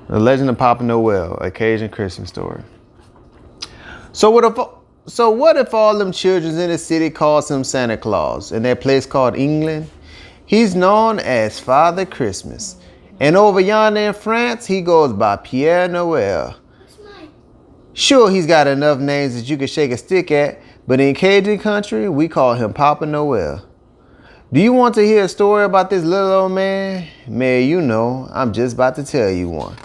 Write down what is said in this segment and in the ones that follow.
The Legend of Papa Noel, a Cajun Christmas story. So what if all them children in the city calls him Santa Claus in that place called England? He's known as Father Christmas. And over yonder in France, he goes by Pierre Noel. Sure, he's got enough names that you can shake a stick at, but in Cajun country, we call him Papa Noel. Do you want to hear a story about this little old man? Man, you know, I'm just about to tell you one.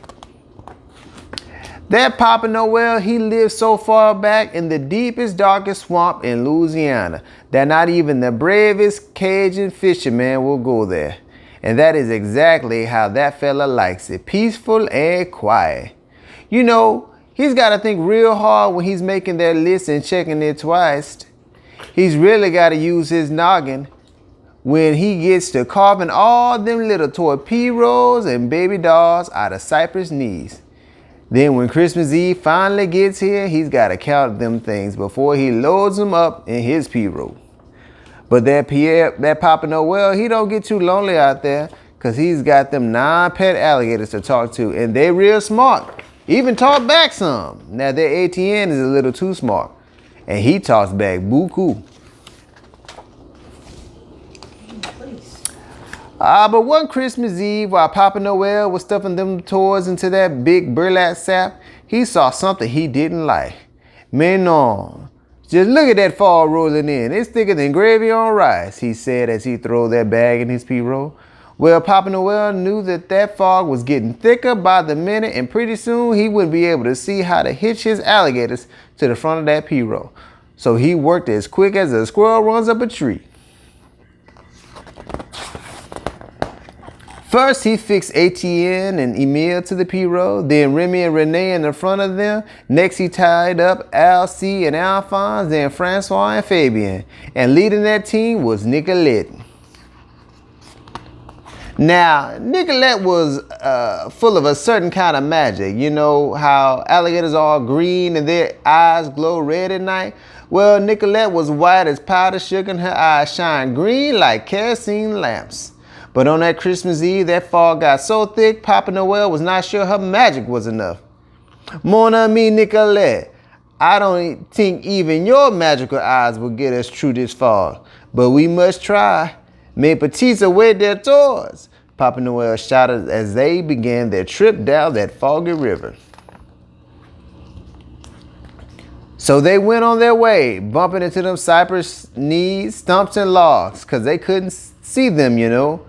That Papa Noel, he lived so far back in the deepest, darkest swamp in Louisiana that not even the bravest Cajun fisherman will go there. And that is exactly how that fella likes it, peaceful and quiet. You know, he's got to think real hard when he's making that list and checking it twice. He's really got to use his noggin when he gets to carving all them little torpedoes and baby dolls out of Cypress knees. Then when Christmas Eve finally gets here, he's got to count them things before he loads them up in his P-roll. But that Papa Noel, he don't get too lonely out there because he's got them 9 pet alligators to talk to, and they real smart. Even talk back some. Now their ATN is a little too smart, and he talks back buku. But one Christmas Eve, while Papa Noel was stuffing them toys into that big burlap sack, he saw something he didn't like. Man, no. Just look at that fog rolling in. It's thicker than gravy on rice, he said as he threw that bag in his P-roll. Well, Papa Noel knew that fog was getting thicker by the minute, and pretty soon he wouldn't be able to see how to hitch his alligators to the front of that P-roll. So he worked as quick as a squirrel runs up a tree. First, he fixed Etienne and Emile to the P-roll, then Remy and Renee in the front of them. Next, he tied up Alcee and Alphonse, then Francois and Fabien. And leading that team was Nicolette. Now, Nicolette was full of a certain kind of magic. You know how alligators are all green and their eyes glow red at night? Well, Nicolette was white as powdered sugar and her eyes shine green like kerosene lamps. But on that Christmas Eve, that fog got so thick, Papa Noel was not sure her magic was enough. Mon ami Nicolette, I don't think even your magical eyes will get us through this fog, but we must try. Mes petits await their tours, Papa Noel shouted as they began their trip down that foggy river. So they went on their way, bumping into them cypress knees, stumps, and logs, because they couldn't see them, you know.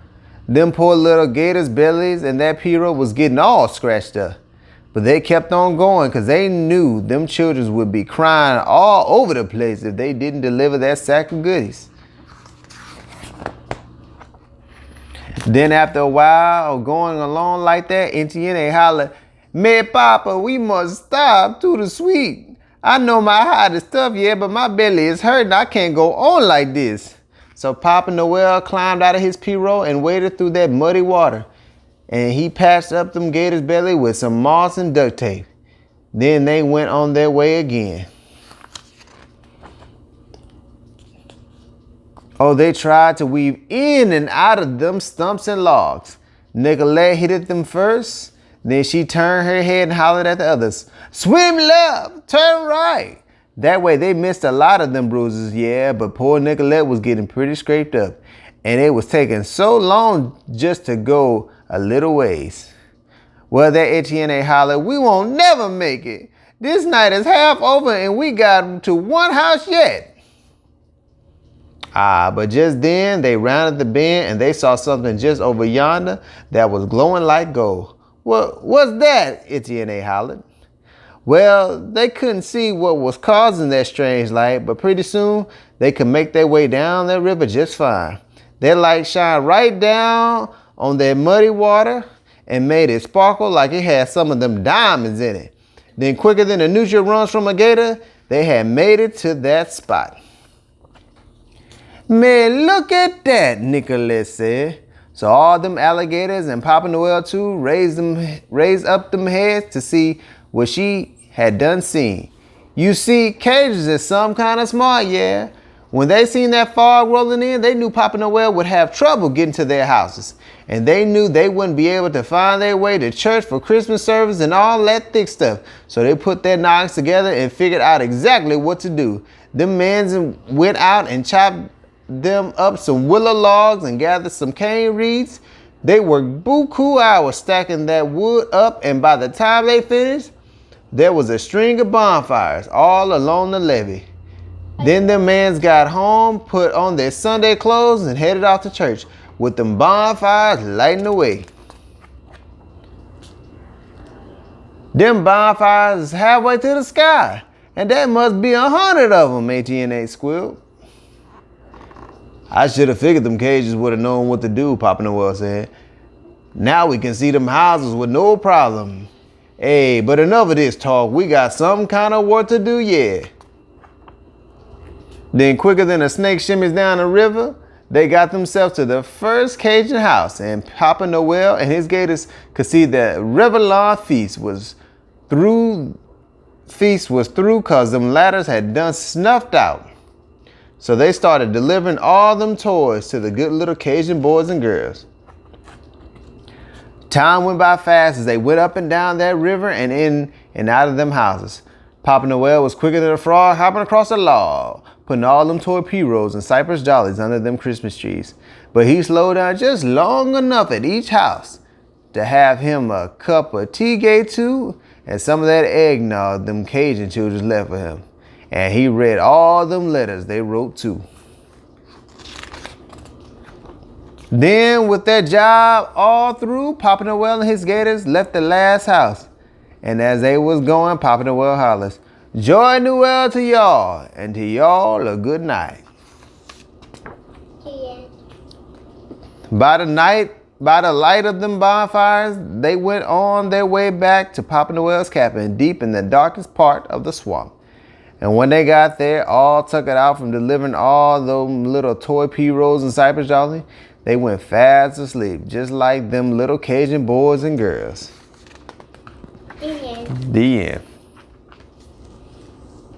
Them poor little gators' bellies and that P-roll was getting all scratched up. But they kept on going because they knew them children would be crying all over the place if they didn't deliver that sack of goodies. Then after a while of going along like that, Etienne hollered, "Man, Papa, we must stop to the sweet. I know my hide is tough, yeah, but my belly is hurting. I can't go on like this." So Papa Noel climbed out of his P-roll and waded through that muddy water. And he patched up them gators' belly with some moss and duct tape. Then they went on their way again. Oh, they tried to weave in and out of them stumps and logs. Nicolette hit at them first. Then she turned her head and hollered at the others, "Swim left, turn right." That way they missed a lot of them bruises, yeah, but poor Nicolette was getting pretty scraped up. And it was taking so long just to go a little ways. Well, that Etienne hollered, "We won't never make it. This night is half over and we got to one house yet." But just then they rounded the bend and they saw something just over yonder that was glowing like gold. What's that?" Etienne hollered. Well, they couldn't see what was causing that strange light, but pretty soon they could make their way down the river just fine. That light shined right down on that muddy water and made it sparkle like it had some of them diamonds in it. Then quicker than a nutria runs from a gator, they had made it to that spot. "Man, look at that," Nicolette said. So all them alligators and Papa Noel too raised up them heads to see what she had done seen. "You see, Cajuns is some kind of smart, yeah. When they seen that fog rolling in, they knew Papa Noel would have trouble getting to their houses. And they knew they wouldn't be able to find their way to church for Christmas service and all that thick stuff. So they put their noggins together and figured out exactly what to do. Them men went out and chopped them up some willow logs and gathered some cane reeds. They worked buku hours stacking that wood up, and by the time they finished, there was a string of bonfires all along the levee. Then the mans got home, put on their Sunday clothes, and headed off to church with them bonfires lighting the way. Them bonfires is halfway to the sky, and that must be 100 of them, AT&A squealed. I should have figured them cages would have known what to do, Papa Noel said. Now we can see them houses with no problem. Hey, but enough of this talk. We got some kind of work to do, yeah. Then quicker than a snake shimmies down the river, they got themselves to the first Cajun house, and Papa Noel and his gators could see that Revlon feast was through cause them ladders had done snuffed out. So they started delivering all them toys to the good little Cajun boys and girls. Time went by fast as they went up and down that river and in and out of them houses. Papa Noel was quicker than a frog hopping across a log, putting all them toy P-Rolls and Cypress Jollies under them Christmas trees. But he slowed down just long enough at each house to have him a cup of tea gay too and some of that eggnog them Cajun children left for him. And he read all them letters they wrote too. Then with that job all through, Papa Noel and his gators left the last house. And as they was going, Papa Noel hollers, "Joy Noel to y'all, and to y'all a good night." Yeah. By the light of them bonfires, they went on their way back to Papa Noel's cabin deep in the darkest part of the swamp. And when they got there, all tuckered out from delivering all them little toy P-Rolls and Cypress Jolly, they went fast asleep, just like them little Cajun boys and girls. The end.